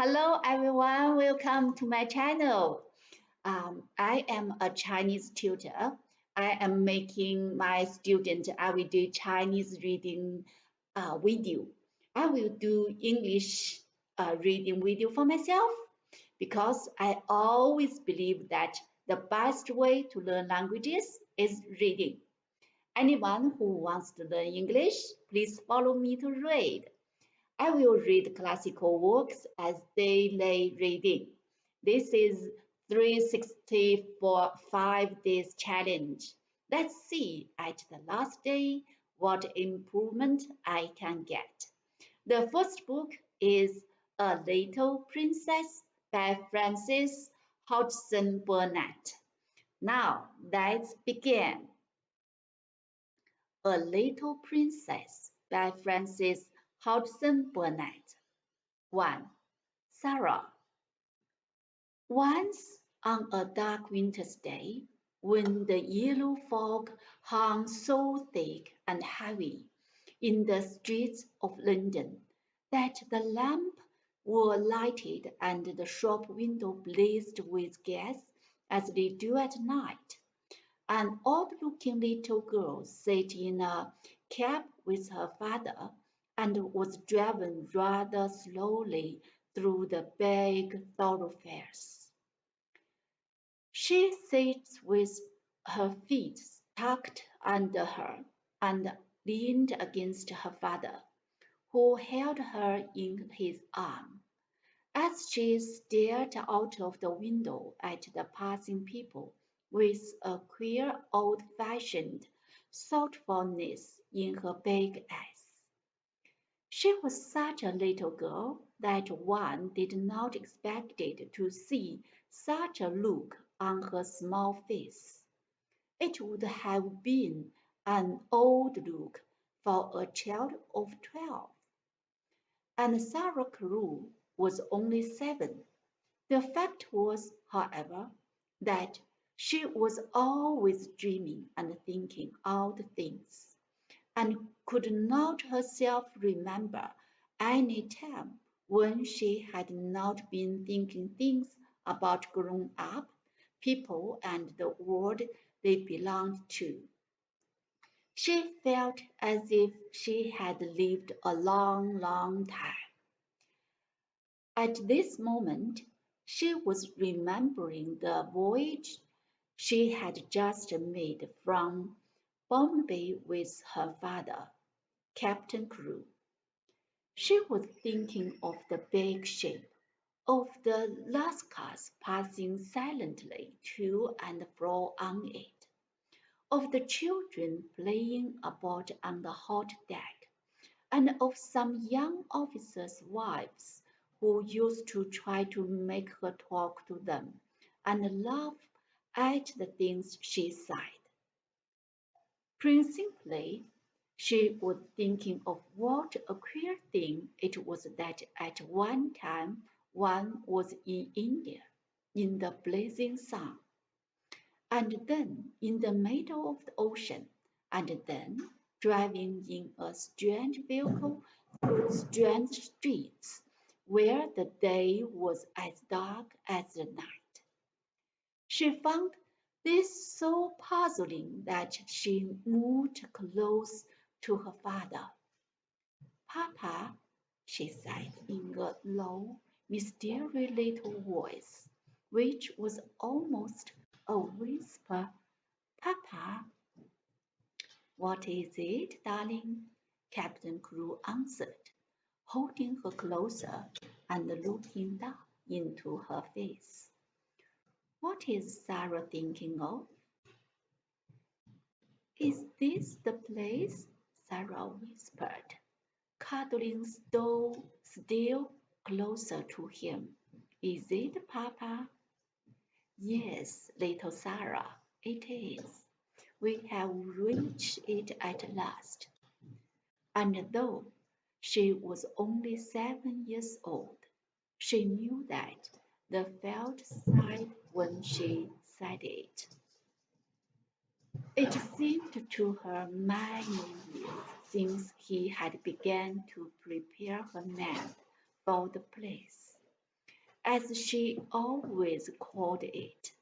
Hello everyone, welcome to my channel. I am a Chinese tutor. I am making my student everyday Chinese reading video. I will do English reading video for myself because I always believe that the best way to learn languages is reading. Anyone who wants to learn English, please follow me to read. I will read classical works as daily reading. This is 364 5 days challenge. Let's see at the last day what improvement I can get. The first book is A Little Princess by Frances Hodgson Burnett. Now let's begin. A Little Princess by Frances Hodgson Burnett. 1. Sarah. Once on a dark winter's day, when the yellow fog hung so thick and heavy in the streets of London that the lamps were lighted and the shop window blazed with gas as they do at night, an odd-looking little girl sat in a cab with her father and was driven rather slowly through the big thoroughfares. She sat with her feet tucked under her and leaned against her father, who held her in his arm. As she stared out of the window at the passing people with a queer old-fashioned thoughtfulness in her big eyes. She was such a little girl that one did not expect to see such a look on her small face. It would have been an old look for a child of 12. And Sarah Carew was only 7. The fact was, however, that she was always dreaming and thinking out things, and could not herself remember any time when she had not been thinking things about grown-up people and the world they belonged to. She felt as if she had lived a long, long time. At this moment, she was remembering the voyage she had just made from Bombay with her father, Captain Crewe. She was thinking of the big ship, of the lascars passing silently to and fro on it, of the children playing about on the hot deck, and of some young officers' wives who used to try to make her talk to them and laugh at the things she said. Principally, she was thinking of what a queer thing it was that at one time one was in India, in the blazing sun, and then in the middle of the ocean, and then driving in a strange vehicle through strange streets, where the day was as dark as the night. She found this so puzzling that she moved close to her father. "Papa," she said in a low, mysterious little voice, which was almost a whisper. "Papa." "What is it, darling?" Captain Crewe answered, holding her closer and looking down into her face. "What is Sarah thinking of?" "Is this the place?" Sarah whispered, cuddling still closer to him. "Is it, Papa?" "Yes, little Sarah, it is. We have reached it at last." And though she was only 7 years old, she knew that the felt side when she said it. It seemed to her many years since he had begun to prepare her mind for the place. as she always called it.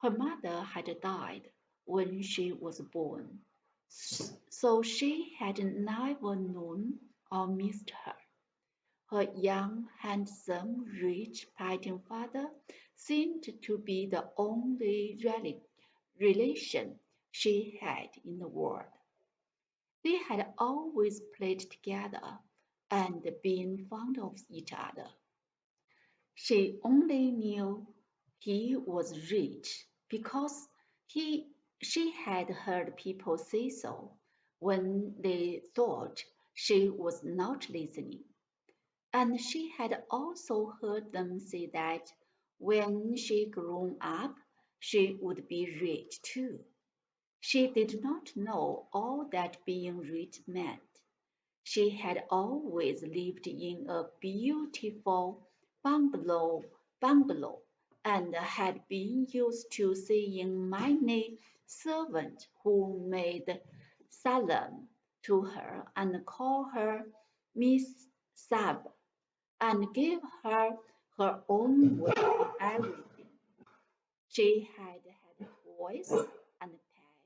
Her mother had died when she was born, so she had never known or missed her. Her young, handsome, rich, fighting father seemed to be the only relation she had in the world. They had always played together and been fond of each other. She only knew he was rich because he she had heard people say so when they thought she was not listening. And she had also heard them say that when she grew up, she would be rich too. She did not know all that being rich meant. She had always lived in a beautiful bungalow and had been used to seeing many servants who made salam to her and called her Miss Sab and gave her her own way in everything. She had had toys and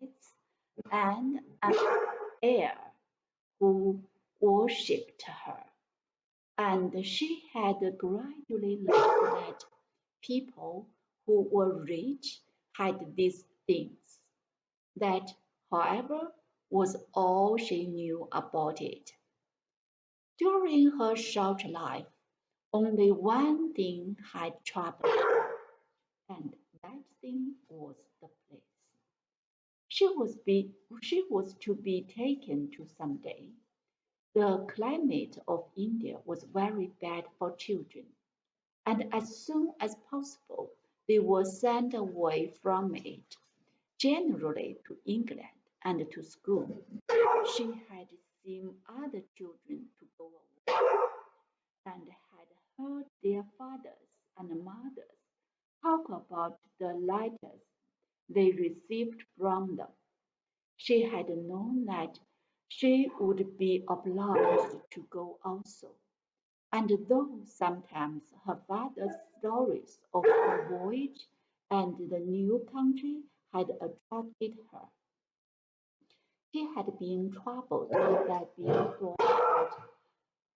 pets and an heir who worshipped her, and she had gradually learned that people who were rich had these things. That, however, was all she knew about it. During her short life, only one thing had troubled her, and that thing was the place. She was to be taken to some day. The climate of India was very bad for children, and as soon as possible they were sent away from it, generally to England and to school. She had seen other children to go away, and had heard their fathers and mothers talk about the letters they received from them. She had known that she would be obliged to go also, and though sometimes her father's stories of her voyage and the new country had attracted her, she had been troubled that being thought that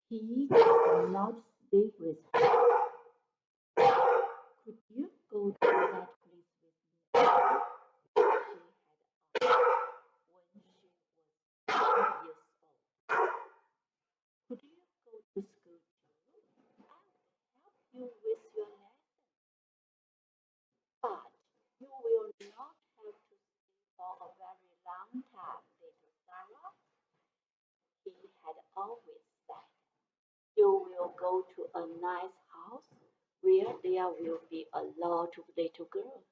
he could not stay with her. Could you go to that place with me, Abby? She had asked when she was 12 years old. Could you go to school too? I will help you with your lesson, but you will not have to stay for a very long time, little Sarah. He had always said. You will go to a nice house where there will be a lot of little girls,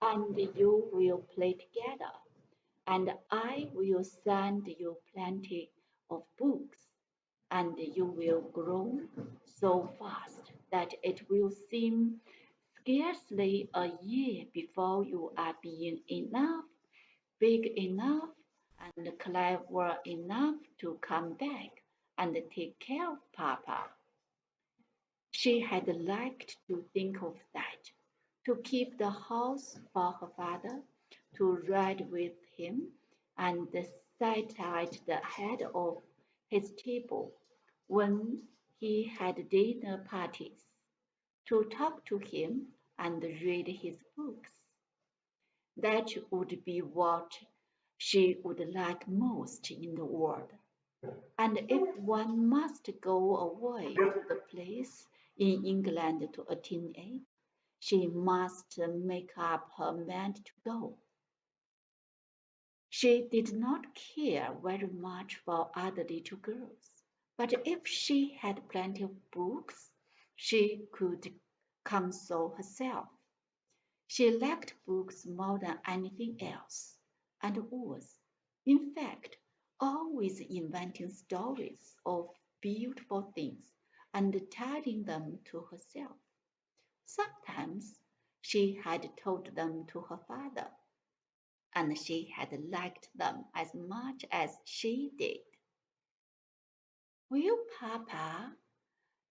and you will play together, and I will send you plenty of books, and you will grow so fast that it will seem scarcely a year before you are being enough, big enough, and clever enough to come back and take care of Papa. She had liked to think of that, to keep the house for her father, to ride with him and sit at the head of his table when he had dinner parties, to talk to him and read his books. That would be what she would like most in the world. And if one must go away to the place in England to attend it, she must make up her mind to go. She did not care very much for other little girls, but if she had plenty of books, she could console herself. She liked books more than anything else, and was, in fact, always inventing stories of beautiful things and telling them to herself. Sometimes she had told them to her father, and she had liked them as much as she did. Will Papa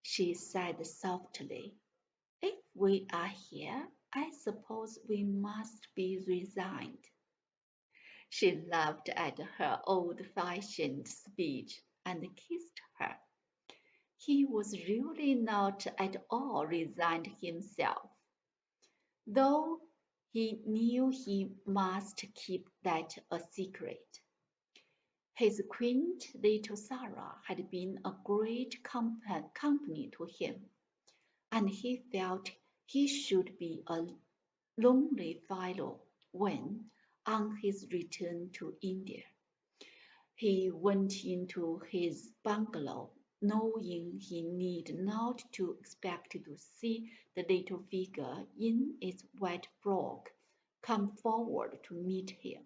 she said softly. If we are here, I suppose we must be resigned. She laughed at her old-fashioned speech and kissed her. He was really not at all resigned himself, though he knew he must keep that a secret. His quaint little Sarah had been a great company to him, and he felt he should be a lonely fellow when, on his return to India, he went into his bungalow, knowing he need not to expect to see the little figure in its white frock come forward to meet him.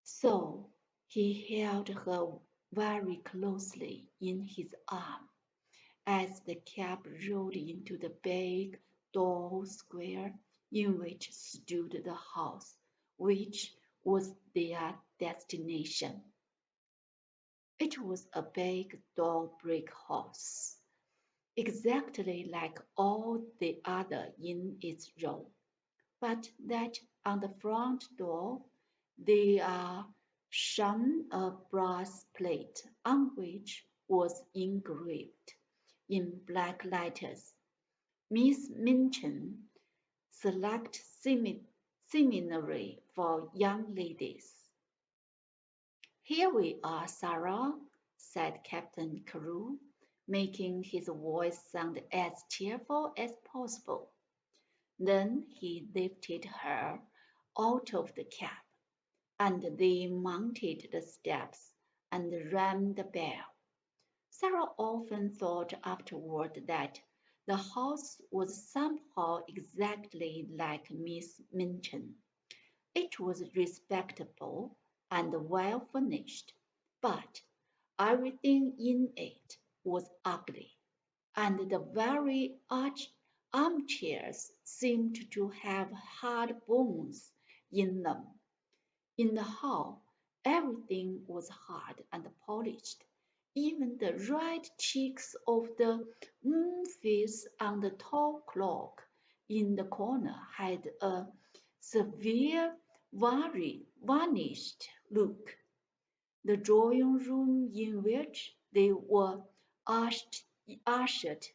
So he held her very closely in his arm as the cab rolled into the big dull square in which stood the house which was their destination. It was a big dull brick house, exactly like all the other in its row, but that on the front door there shone a brass plate on which was engraved in black letters, Miss Minchin, Select Seminary for Young Ladies. "Here we are, Sarah," said Captain Carew, making his voice sound as cheerful as possible. Then he lifted her out of the cab, and they mounted the steps and rang the bell. Sarah often thought afterward that the house was somehow exactly like Miss Minchin. It was respectable and well furnished, but everything in it was ugly, and the very armchairs seemed to have hard bones in them. In the hall, everything was hard and polished. Even the red cheeks of the moonface on the tall clock in the corner had a severe, varnished look. The drawing room in which they were ushered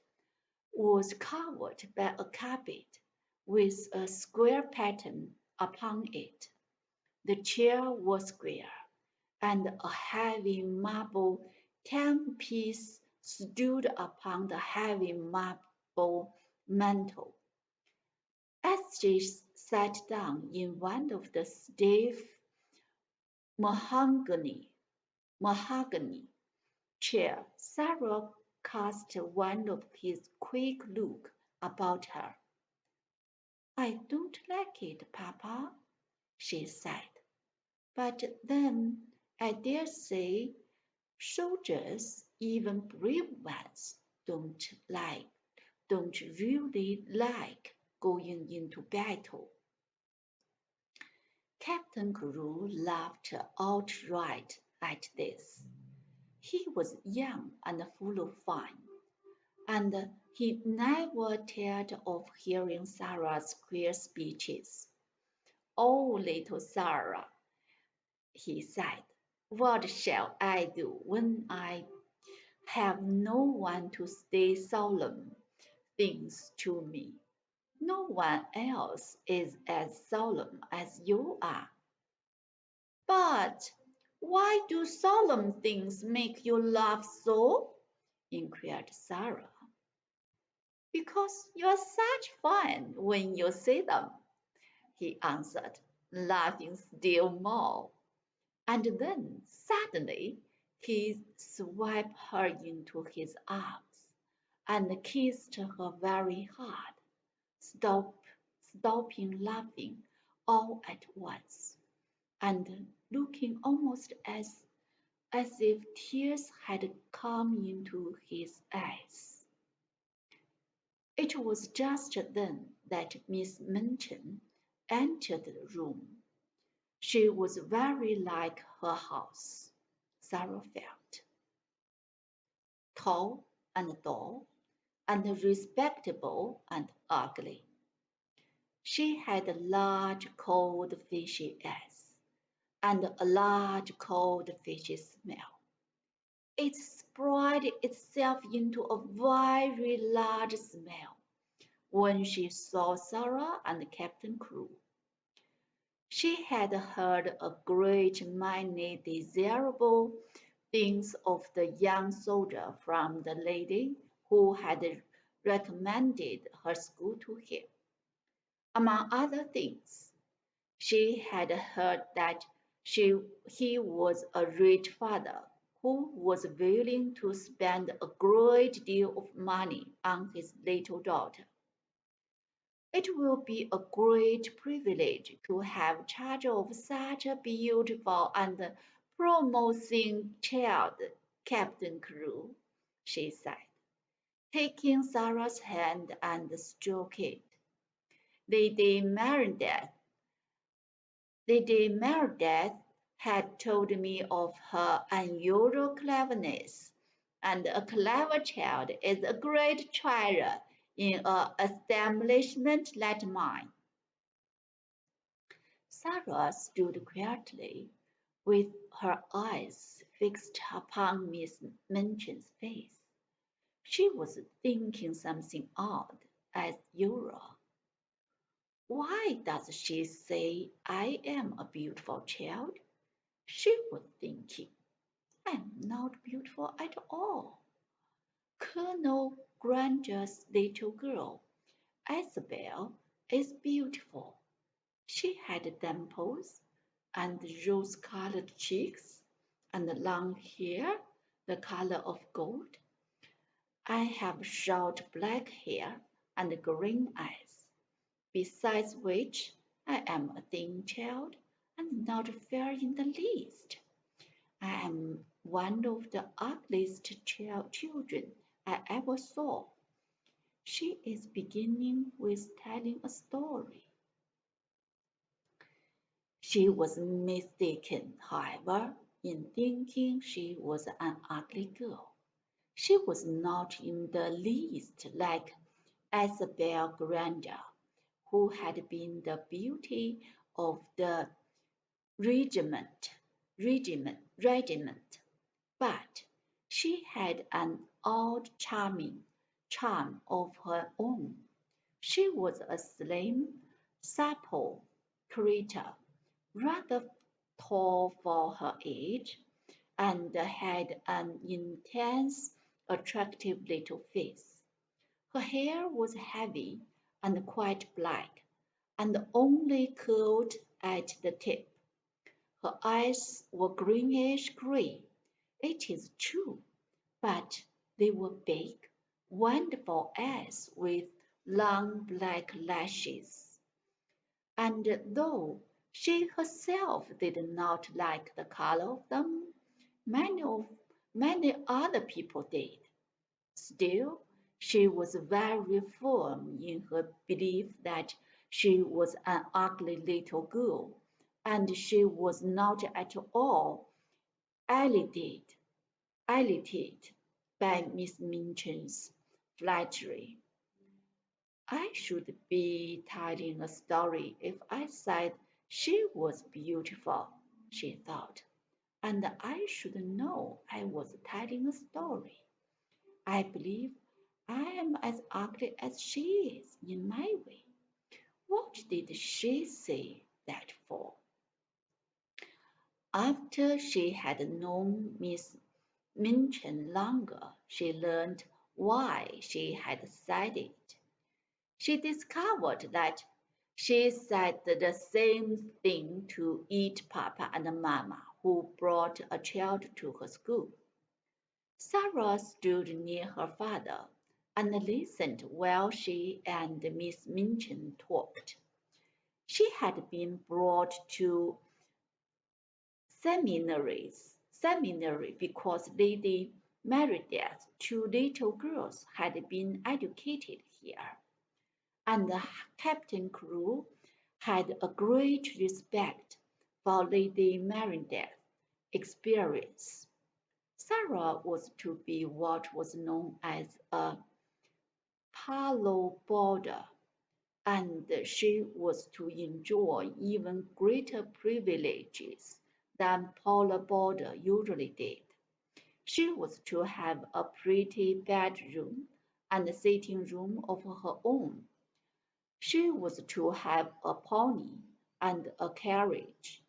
was covered by a carpet with a square pattern upon it. The chair was square, and a heavy marble timepiece stood upon the heavy marble mantel. As she sat down in one of the stiff mahogany mahogany chair, Sarah cast one of his quick look about her. "I don't like it, Papa," she said. "But then I dare say soldiers, even brave ones, don't really like going into battle." Captain Carew laughed outright at this. He was young and full of fun, and he never tired of hearing Sarah's queer speeches. "Oh, little Sarah," he said, "what shall I do when I have no one to say solemn things to me? No one else is as solemn as you are." "But why do solemn things make you laugh so?" inquired Sarah. "Because you're such fun when you say them," he answered, laughing still more. And then suddenly he swept her into his arms and kissed her very hard, stopping laughing all at once, and looking almost as if tears had come into his eyes. It was just then that Miss Minchin entered the room. She was very like her house, Sarah felt. Tall and dull, and respectable and ugly. She had a large cold fishy eyes, and a large cold fishy smell. It spread itself into a very large smell when she saw Sarah and Captain Crew. She had heard a great many desirable things of the young soldier from the lady who had recommended her school to him. Among other things, she had heard that he was a rich father who was willing to spend a great deal of money on his little daughter. It will be a great privilege to have charge of such a beautiful and promising child, Captain Crewe, she said, taking Sarah's hand and stroking it. Lady Meredith Lady Meredith had told me of her unusual cleverness, and a clever child is a great treasure in an establishment like mine. Sarah stood quietly, with her eyes fixed upon Miss Minchin's face. She was thinking something odd, as usual. Why does she say I am a beautiful child? She was thinking. I am not beautiful at all. Colonel Granger's little girl, Isabel, is beautiful. She had dimples and rose-colored cheeks and long hair the color of gold. I have short black hair and green eyes, besides which I am a thin child and not fair in the least. I am one of the ugliest children I ever saw. She is beginning with telling a story. She was mistaken, however, in thinking she was an ugly girl. She was not in the least like Isabel Granger, who had been the beauty of the regiment, but she had an odd charm of her own. She was a slim, supple creature, rather tall for her age, and had an intense, attractive little face. Her hair was heavy and quite black, and only curled at the tip. Her eyes were greenish gray, it is true, but they were big, wonderful eyes with long black lashes. And though she herself did not like the color of them, many other people did. Still, she was very firm in her belief that she was an ugly little girl, and she was not at all elated, elated by Miss Minchin's flattery. I should be telling a story if I said she was beautiful, she thought, and I should know I was telling a story. I believe I am as ugly as she is in my way. What did she say that for? After she had known Miss Minchin longer, she learned why she had said it. She discovered that she said the same thing to each papa and mamma who brought a child to her school. Sarah stood near her father and listened while she and Miss Minchin talked. She had been brought to seminary because Lady Meredith's two little girls had been educated here, and Captain Crewe had a great respect for Lady Meredith's experience. Sarah was to be what was known as a palo border, and she was to enjoy even greater privileges than Paula Border usually did. She was to have a pretty bedroom and a sitting room of her own. She was to have a pony and a carriage,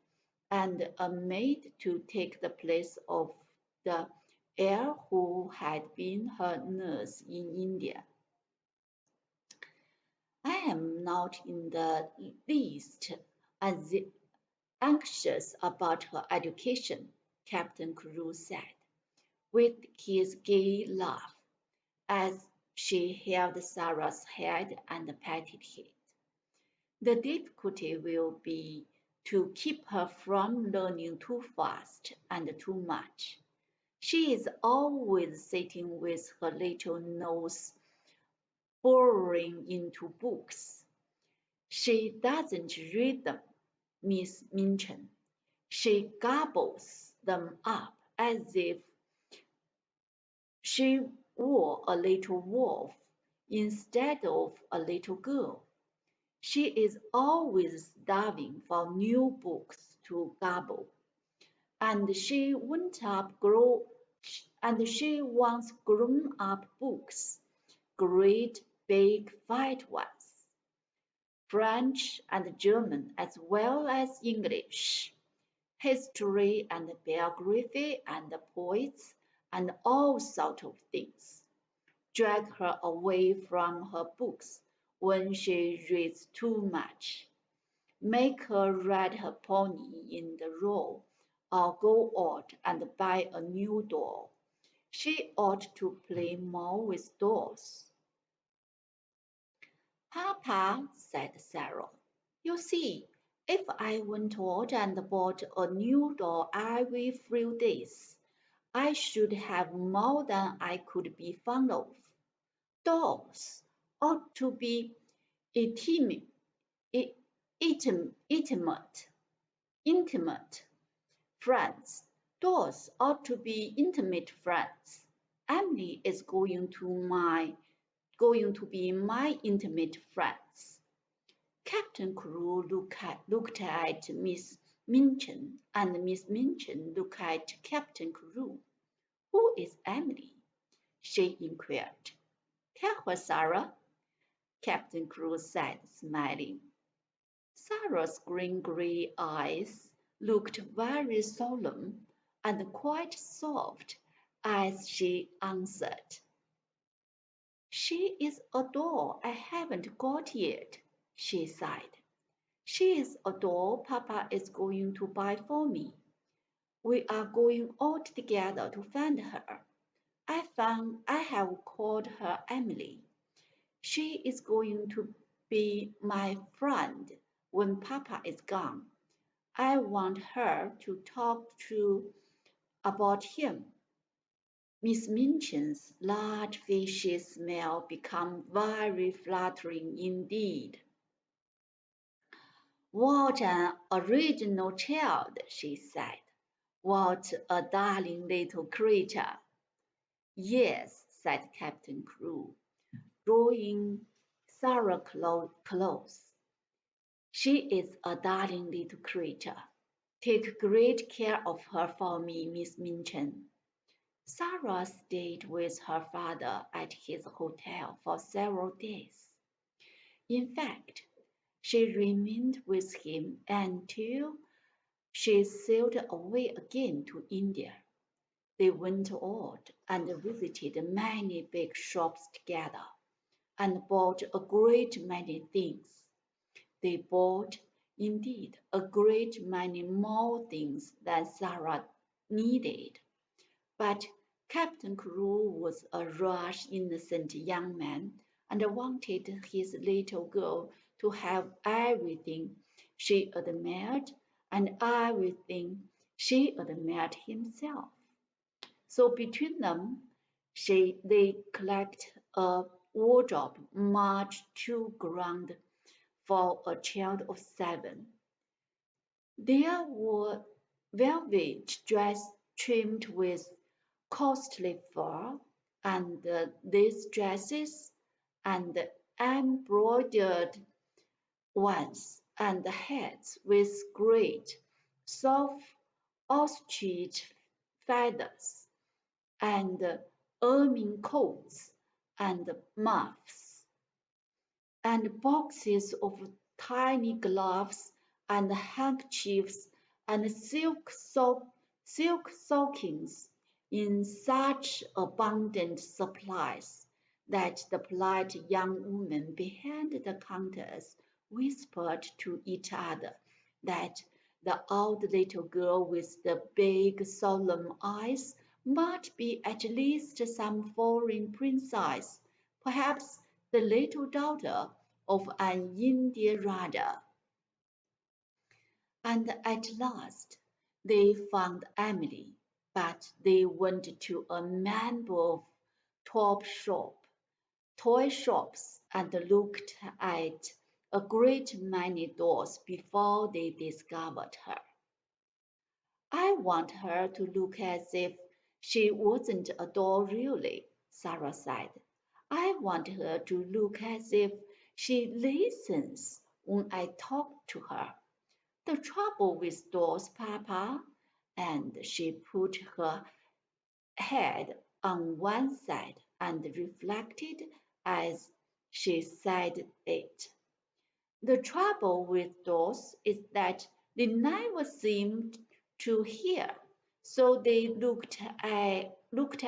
and a maid to take the place of the heir who had been her nurse in India. I am not in the least anxious about her education, Captain Carew said, with his gay laugh, as she held Sarah's head and patted it. The difficulty will be to keep her from learning too fast and too much. She is always sitting with her little nose burrowing into books. She doesn't read them, Miss Minchin. She gobbles them up as if she were a little wolf instead of a little girl. She is always starving for new books to gobble, and she wants grown-up books, great big fat ones, French and German as well as English, history and biography and poets and all sorts of things. Drag her away from her books when she reads too much. Make her ride her pony in the road, or go out and buy a new doll. She ought to play more with dolls. Papa, said Sarah, you see, if I went out and bought a new doll every few days, I should have more than I could be fond of. Dolls ought to be intimate, intimate, intimate friends. Dolls ought to be intimate friends. Emily is going to be my intimate friends. Captain Crewe looked at Miss Minchin, and Miss Minchin looked at Captain Crewe. Who is Emily? She inquired. Tell her, Sarah, Captain Crewe said, smiling. Sarah's green-grey eyes looked very solemn and quite soft as she answered. She is a doll I haven't got yet, she sighed. She is a doll Papa is going to buy for me. We are going out together to find her. I have called her Emily. She is going to be my friend when Papa is gone. I want her to talk to about him. Miss Minchin's large fishy smile became very flattering indeed. What an original child, she said. What a darling little creature. Yes, said Captain Crewe, drawing Sarah close. She is a darling little creature. Take great care of her for me, Miss Minchin. Sarah stayed with her father at his hotel for several days. In fact, she remained with him until she sailed away again to India. They went out and visited many big shops together and bought a great many things. They bought, indeed, a great many more things than Sarah needed. But Captain Crewe was a rash, innocent young man, and wanted his little girl to have everything she admired and everything she admired himself. So between them, they collected a wardrobe much too grand for a child of 7. There were velvet dresses trimmed with costly fur, and these dresses, and embroidered ones, and hats with great soft ostrich feathers, and ermine coats, and muffs, and boxes of tiny gloves and handkerchiefs and silk stockings in such abundant supplies that the polite young women behind the counters whispered to each other that the old little girl with the big solemn eyes must be at least some foreign princess, perhaps the little daughter of an Indian Rajah. And at last they found Emily, but they went to a number of top shop, toy shops and looked at a great many dolls before they discovered her. I want her to look as if she wasn't a doll really, Sarah said. I want her to look as if she listens when I talk to her. The trouble with dolls, Papa, and she put her head on one side and reflected as she said it. The trouble with dolls is that they never seemed to hear, so they looked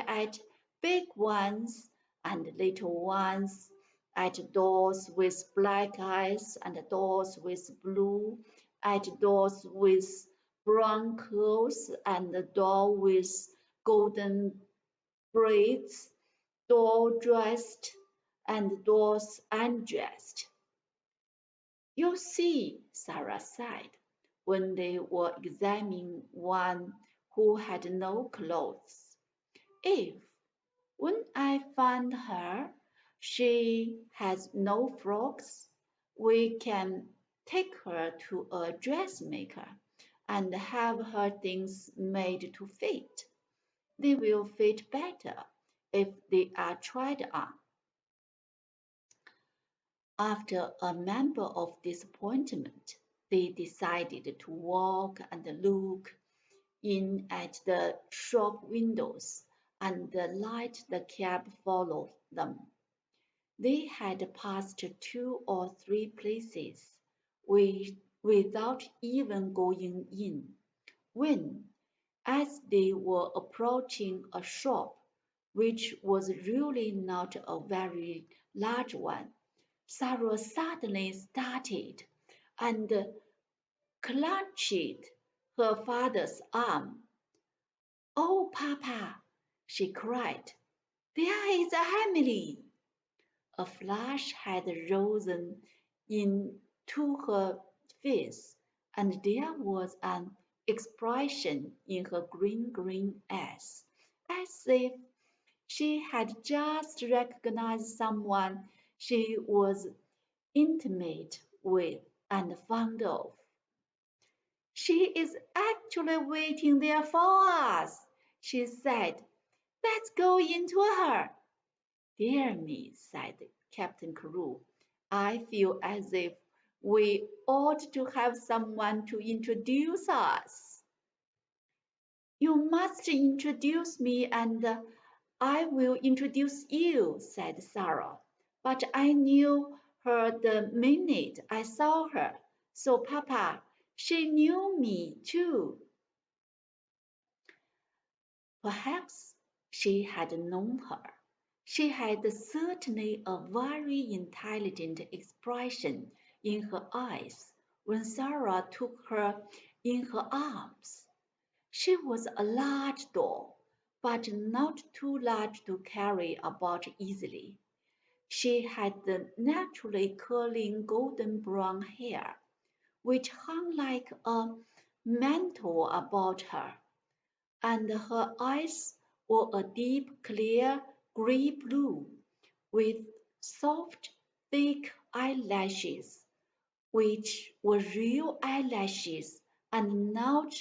at big ones and little ones, at dolls with black eyes and dolls with blue, at dolls with brown curls and a doll with golden braids, doll dressed and dolls undressed. "You see," Sarah said, when they were examining one who had no clothes, "if, when I find her, she has no frocks, we can take her to a dressmaker and have her things made to fit. They will fit better if they are tried on." After a number of disappointment, they decided to walk and look in at the shop windows and let the cab follow them. They had passed 2 or 3 places without even going in, when, as they were approaching a shop, which was really not a very large one, Sarah suddenly started and clutched her father's arm. "Oh, Papa!" she cried, "there is Emily!" A flush had risen into her face, and there was an expression in her green eyes, as if she had just recognized someone she was intimate with and fond of. "She is actually waiting there for us," she said. "Let's go in to her." "Dear me," said Captain Carew, "I feel as if we ought to have someone to introduce us." "You must introduce me and I will introduce you," said Sarah. "But I knew her the minute I saw her, so Papa, she knew me too." Perhaps she had known her. She had certainly a very intelligent expression in her eyes when Sarah took her in her arms. She was a large doll, but not too large to carry about easily. She had the naturally curling golden brown hair, which hung like a mantle about her, and her eyes were a deep clear grey-blue, with soft thick eyelashes, which were real eyelashes and not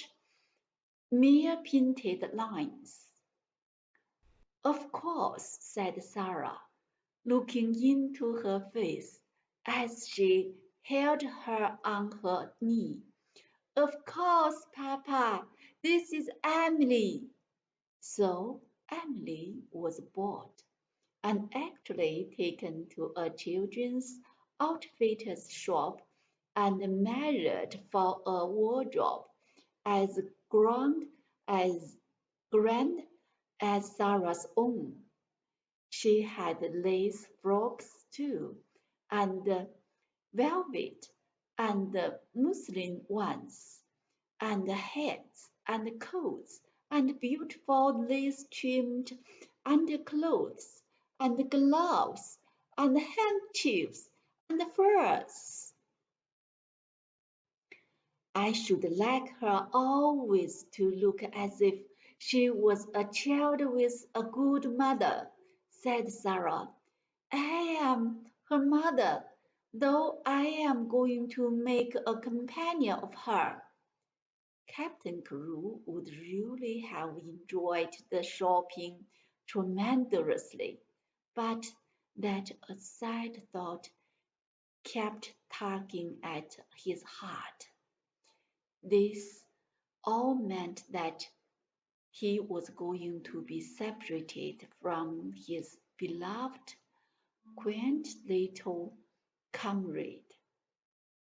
mere painted lines. "Of course," said Sarah, looking into her face as she held her on her knee. "Of course, Papa, this is Emily." So Emily was bought, and actually taken to a children's outfitter's shop and measured for a wardrobe as grand as grand as Sarah's own. She had lace frocks too, and velvet and muslin ones, and hats and coats and beautiful lace-trimmed underclothes and gloves and handkerchiefs and furs. "I should like her always to look as if she was a child with a good mother," said Sarah. "I am her mother, though I am going to make a companion of her." Captain Crewe would really have enjoyed the shopping tremendously, but that a side thought kept tugging at his heart. This all meant that he was going to be separated from his beloved, quaint little comrade.